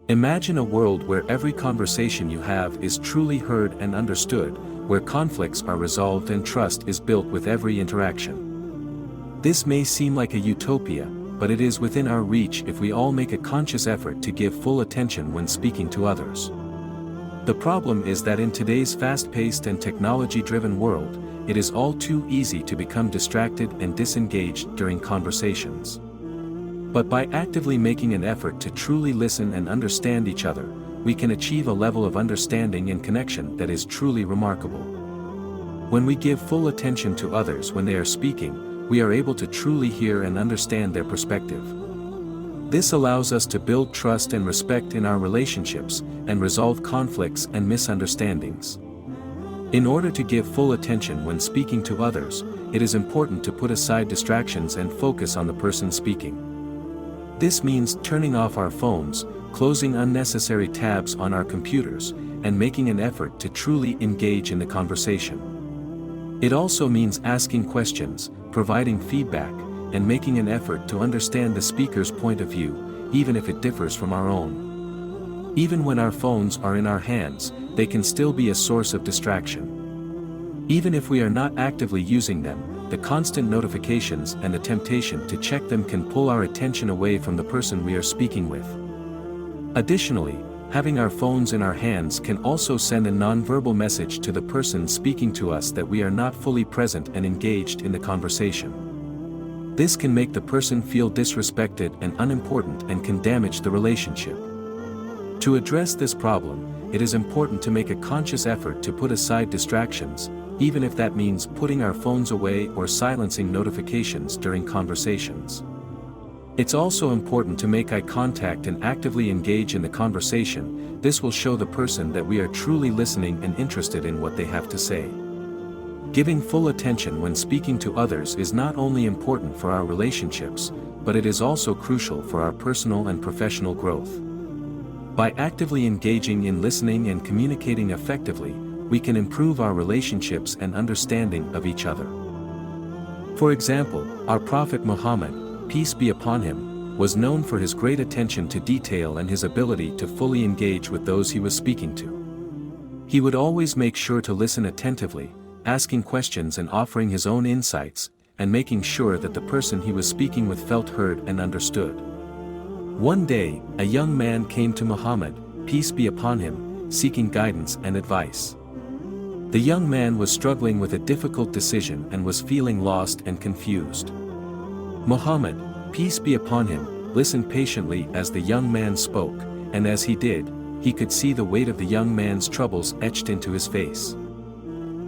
Imagine a world where every conversation you have is truly heard and understood, where conflicts are resolved and trust is built with every interaction. This may seem like a utopia, but it is within our reach if we all make a conscious effort to give full attention when speaking to others. The problem is that in today's fast-paced and technology-driven world, it is all too easy to become distracted and disengaged during conversations. But by actively making an effort to truly listen and understand each other, we can achieve a level of understanding and connection that is truly remarkable. When we give full attention to others when they are speaking, we are able to truly hear and understand their perspective. This allows us to build trust and respect in our relationships, and resolve conflicts and misunderstandings. In order to give full attention when speaking to others, it is important to put aside distractions and focus on the person speaking. This means turning off our phones, closing unnecessary tabs on our computers, and making an effort to truly engage in the conversation. It also means asking questions, providing feedback, and making an effort to understand the speaker's point of view, even if it differs from our own. Even when our phones are in our hands, they can still be a source of distraction. Even if we are not actively using them, the constant notifications and the temptation to check them can pull our attention away from the person we are speaking with. Additionally, having our phones in our hands can also send a non-verbal message to the person speaking to us that we are not fully present and engaged in the conversation. This can make the person feel disrespected and unimportant and can damage the relationship. To address this problem, it is important to make a conscious effort to put aside distractions, even if that means putting our phones away or silencing notifications during conversations. It's also important to make eye contact and actively engage in the conversation. This will show the person that we are truly listening and interested in what they have to say. Giving full attention when speaking to others is not only important for our relationships, but it is also crucial for our personal and professional growth. By actively engaging in listening and communicating effectively, we can improve our relationships and understanding of each other. For example, our Prophet Muhammad, peace be upon him, was known for his great attention to detail and his ability to fully engage with those he was speaking to. He would always make sure to listen attentively, asking questions and offering his own insights, and making sure that the person he was speaking with felt heard and understood. One day, a young man came to Muhammad, peace be upon him, seeking guidance and advice. The young man was struggling with a difficult decision and was feeling lost and confused. Muhammad, peace be upon him, listened patiently as the young man spoke, and as he did, he could see the weight of the young man's troubles etched into his face.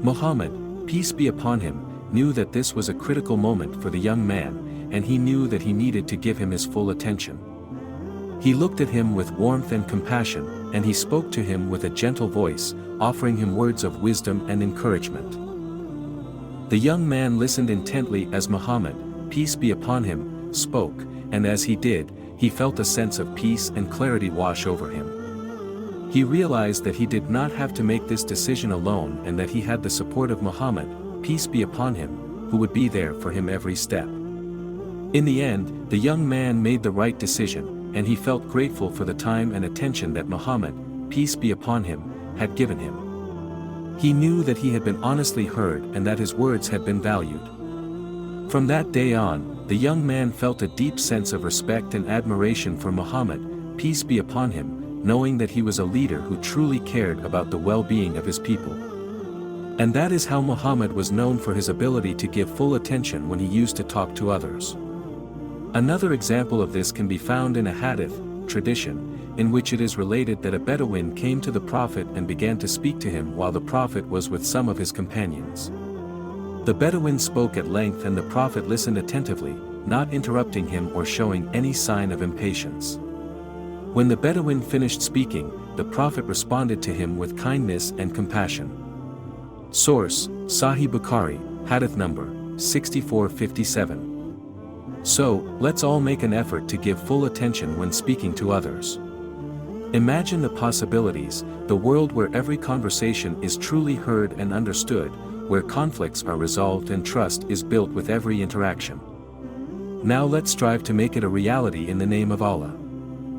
Muhammad, peace be upon him, knew that this was a critical moment for the young man, and he knew that he needed to give him his full attention. He looked at him with warmth and compassion, and he spoke to him with a gentle voice, offering him words of wisdom and encouragement. The young man listened intently as Muhammad, peace be upon him, spoke, and as he did, he felt a sense of peace and clarity wash over him. He realized that he did not have to make this decision alone and that he had the support of Muhammad, peace be upon him, who would be there for him every step. In the end, the young man made the right decision, and he felt grateful for the time and attention that Muhammad, peace be upon him, had given him. He knew that he had been honestly heard and that his words had been valued. From that day on, the young man felt a deep sense of respect and admiration for Muhammad, peace be upon him, knowing that he was a leader who truly cared about the well-being of his people. And that is how Muhammad was known for his ability to give full attention when he used to talk to others. Another example of this can be found in a hadith tradition, in which it is related that a Bedouin came to the Prophet and began to speak to him while the Prophet was with some of his companions. The Bedouin spoke at length and the Prophet listened attentively, not interrupting him or showing any sign of impatience. When the Bedouin finished speaking, the Prophet responded to him with kindness and compassion. Source: Sahih Bukhari, Hadith number 6457. So, let's all make an effort to give full attention when speaking to others. Imagine the possibilities, the world where every conversation is truly heard and understood, where conflicts are resolved and trust is built with every interaction. Now let's strive to make it a reality in the name of Allah.